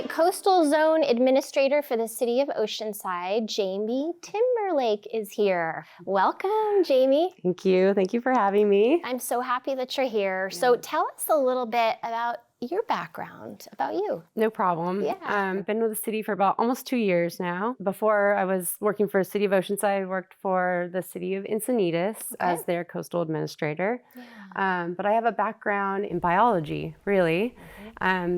my Coastal Zone Administrator for the City of Oceanside, Jayme Timberlake, is here. Welcome, Jayme. Thank you. Thank you for having me. I'm so happy that you're here. Yeah. So tell us a little bit about your background, about you. No problem. Yeah. I've been with the city for about almost 2 years now. Before I was working for the City of Oceanside, I worked for the City of Encinitas as their coastal administrator. Yeah. But I have a background in biology, really.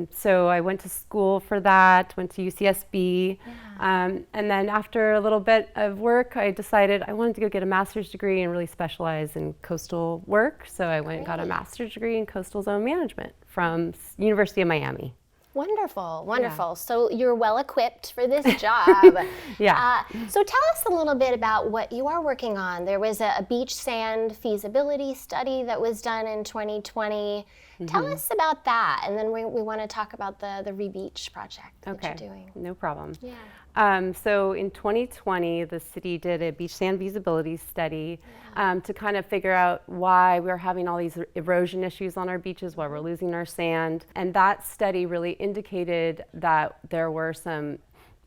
So I went to school for that, went to UCSB. Yeah. And then after a little bit of work, I decided I wanted to go get a master's degree and really specialize in coastal work. So I went and got a master's degree in coastal zone management from University of Miami. Wonderful, wonderful. Yeah. So you're well equipped for this job. Yeah. So tell us a little bit about what you are working on. There was a beach sand feasibility study that was done in 2020. Mm-hmm. Tell us about that, and then we want to talk about the Re-Beach project that you're doing. No problem. Yeah. So in 2020, the city did a beach sand feasibility study to kind of figure out why we're having all these erosion issues on our beaches, why we're losing our sand. And that study really indicated that there were some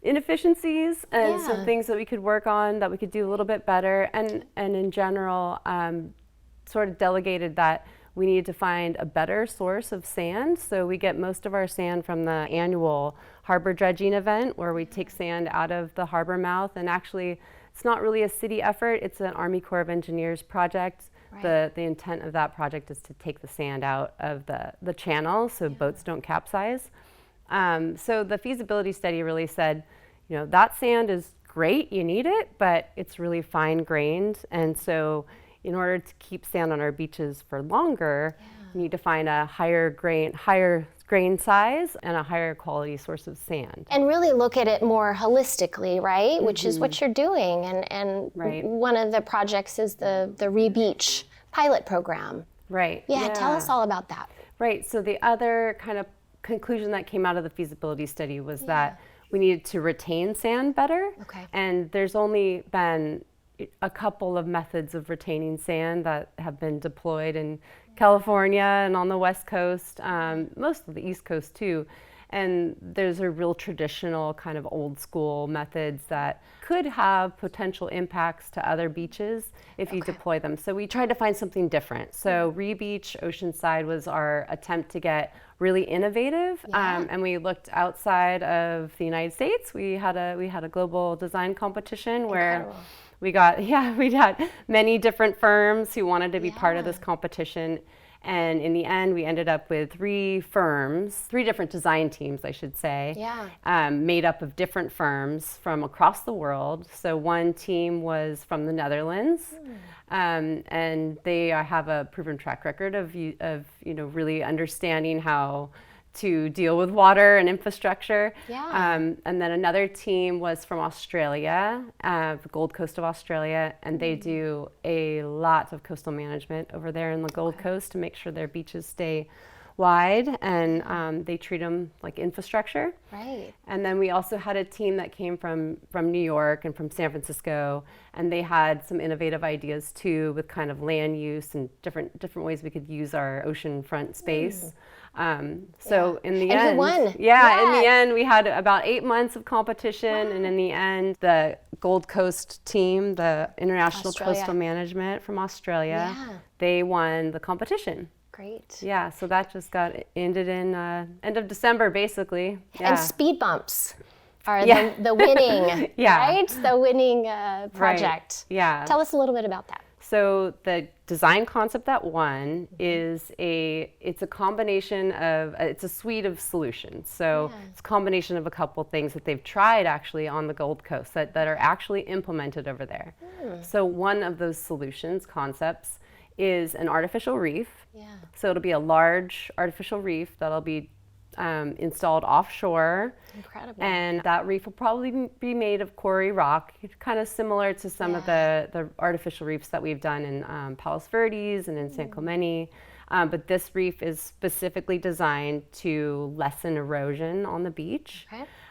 inefficiencies and some things that we could work on, that we could do a little bit better. And in general, sort of delegated that we needed to find a better source of sand. So we get most of our sand from the annual harbor dredging event, where we take sand out of the harbor mouth. And actually, it's not really a city effort, it's an Army Corps of Engineers project. Right. The intent of that project is to take the sand out of the channel so boats don't capsize. So the feasibility study really said, you know, that sand is great, you need it, but it's really fine grained. And so in order to keep sand on our beaches for longer, you need to find a higher grain size and a higher quality source of sand. And really look at it more holistically, right? Mm-hmm. Which is what you're doing. And one of the projects is the Re-Beach pilot program. Right. Yeah, tell us all about that. Right, so the other kind of conclusion that came out of the feasibility study was that we needed to retain sand better. Okay. And there's only been a couple of methods of retaining sand that have been deployed in California and on the West Coast, most of the East Coast too. And those are real traditional kind of old school methods that could have potential impacts to other beaches if you deploy them. So we tried to find something different. So Re-Beach Oceanside was our attempt to get really innovative, and we looked outside of the United States. We had a global design competition where we had many different firms who wanted to be part of this competition. And in the end, we ended up with 3 different design teams, I should say, made up of different firms from across the world. So one team was from the Netherlands, and they have a proven track record of really understanding how to deal with water and infrastructure. And then another team was from Australia, the Gold Coast of Australia, and they do a lot of coastal management over there in the Gold Coast to make sure their beaches stay wide, and they treat them like infrastructure. Right. And then we also had a team that came from New York and from San Francisco, and they had some innovative ideas too, with kind of land use and different ways we could use our oceanfront space. So in the end, who won? In the end, we had about 8 months of competition, and in the end, the Gold Coast team, the International Coastal Management from Australia, they won the competition. Great. Yeah, so that just ended in end of December, basically. Yeah. And speed bumps are the winning, right? The winning project. Right. Yeah. Tell us a little bit about that. So the design concept that won is it's a combination of, it's a suite of solutions. So it's a combination of a couple things that they've tried actually on the Gold Coast that are actually implemented over there. So one of those concepts is an artificial reef. So it'll be a large artificial reef that'll be installed offshore. Incredible. And that reef will probably be made of quarry rock, kind of similar to some of the artificial reefs that we've done in Palos Verdes and in San Clemente. But this reef is specifically designed to lessen erosion on the beach.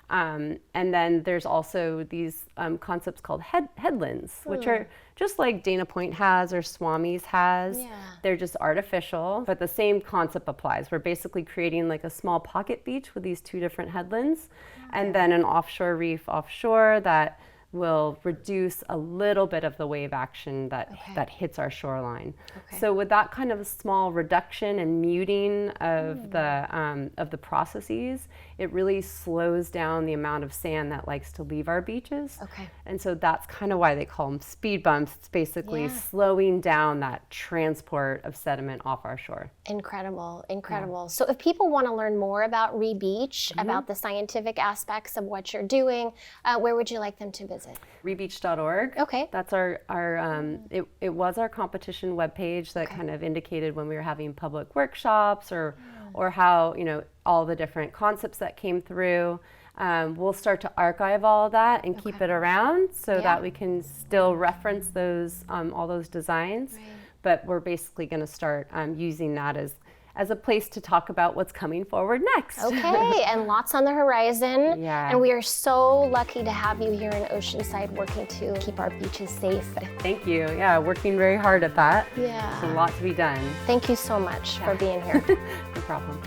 And then there's also these concepts called headlands, which are just like Dana Point has or Swami's has. Yeah. They're just artificial, but the same concept applies. We're basically creating like a small pocket beach with these two different headlands, and then an offshore reef offshore that will reduce a little bit of the wave action that hits our shoreline. So with that kind of a small reduction and muting of the processes, it really slows down the amount of sand that likes to leave our beaches. And so that's kind of why they call them speed bumps. It's basically slowing down that transport of sediment off our shore. Incredible, incredible. Yeah. So if people want to learn more about Rebeach, about the scientific aspects of what you're doing, where would you like them to visit? Rebeach.org. Okay. That's it was our competition webpage that kind of indicated when we were having public workshops or how, all the different concepts that came through. We'll start to archive all of that and keep it around so that we can still reference those, all those designs. But we're basically going to start using that as a place to talk about what's coming forward next. Okay, and lots on the horizon. Yeah. And we are so lucky to have you here in Oceanside working to keep our beaches safe. Thank you. Yeah, working very hard at that. Yeah. There's a lot to be done. Thank you so much for being here. No problem.